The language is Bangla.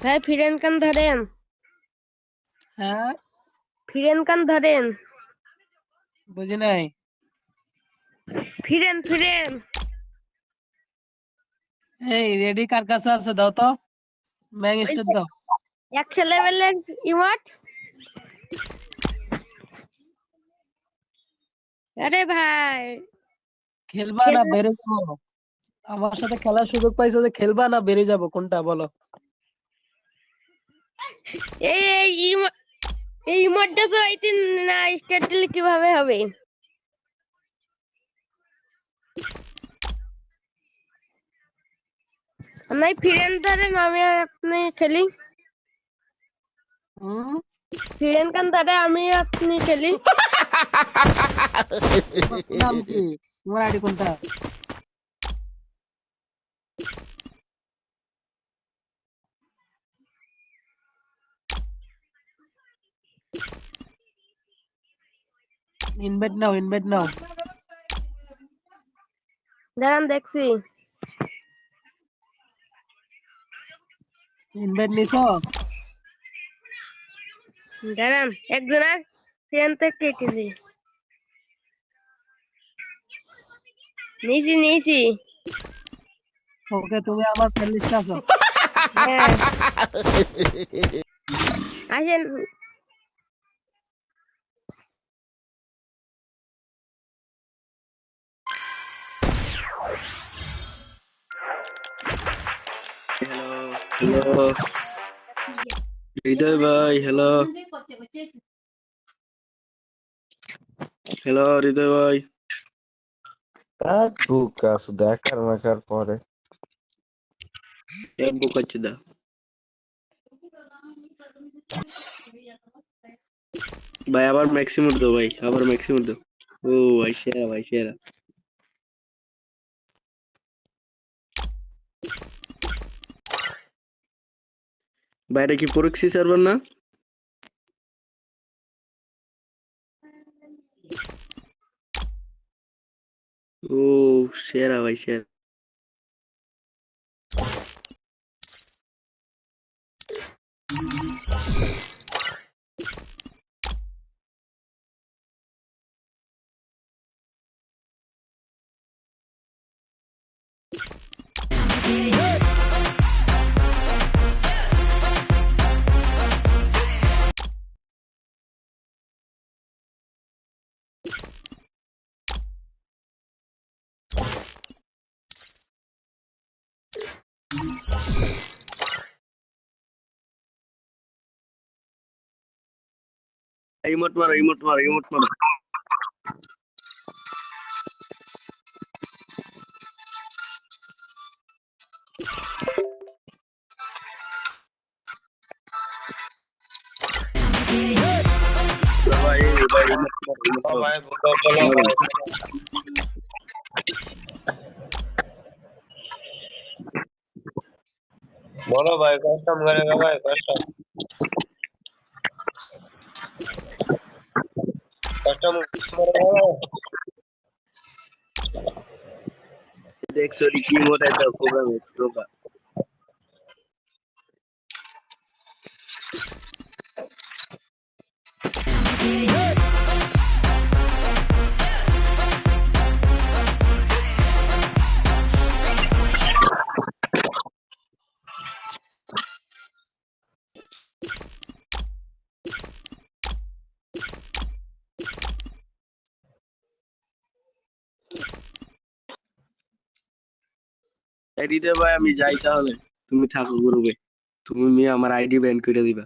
ভাই ফিরেন কান ধরেন। হ্যাঁ ফিরেন কান ধরেন। বুঝি নাই। ফিরেন ফিরেন। এই রেডি কার কাছে আছে দাও তো, ম্যাং ওই স্টার যে দাও। 100 লেভেলের ইমোট। আরে ভাই খেলবা না খেল বেড়ে যাবো? আমার সাথে খেলার সুযোগ পাইছো, যে খেলবা না বেড়ে যাবো, কোনটা বলো? এই এই এই ইমোটটা তো না স্টার্ট দিলে কিভাবে হবে? নাই ফিরেন ধরেন, আমি আর আপনি খেলি। হুম, ফিরেন কান ধরে আমি আর আপনি খেলি। তোমার নাম কি? তোমার আইডি কোনটা? ইনভাইট নাও, ইনভাইট নাও। দাঁড়ান দেখছি। ইনভাইট নিছো? দাঁড়ান একজন আর ফিরেন থেকে কেটেছি। নিয়েছি নিয়েছি। ওকে, তুমি আমার ফ্রেন্ড লিস্টে আছো। হ্যাঁ আসেন। হ্যালো, হৃদয় ভাই। হ্যালো, হ্যালো হৃদয় ভাই। বুকাস দেখার মাখার পরে এক বোকাচ্ছি দা। ভাই আবার ম্যাক্সিমুর দাও, ভাই আবার ম্যাক্সিমুর দাও। ও ভাই সেরা, ভাই সেরা। বাইরে কি প্রক্সি সার্ভার না? ও সেরা ভাই সেরা। ইমোট মারো, ইমোট মারো, ইমোট মারো। ভাই ভাই ইমোট মারো, ইমোট মারো। ভাই বলো হ্যাঁ ভাই। ভাই, বলো ভাই, कस्टम करेगा भाई, कस्टम कस्टम करेगा भाई। দেখছো কি ইমোট একটা প্রোগ্রাম প্রোগ্রাম। হৃদয় ভাই আমি যাই তাহলে, তুমি থাকো গ্রুপে। তুমি আমার আইডি ব্যান করে দিবা।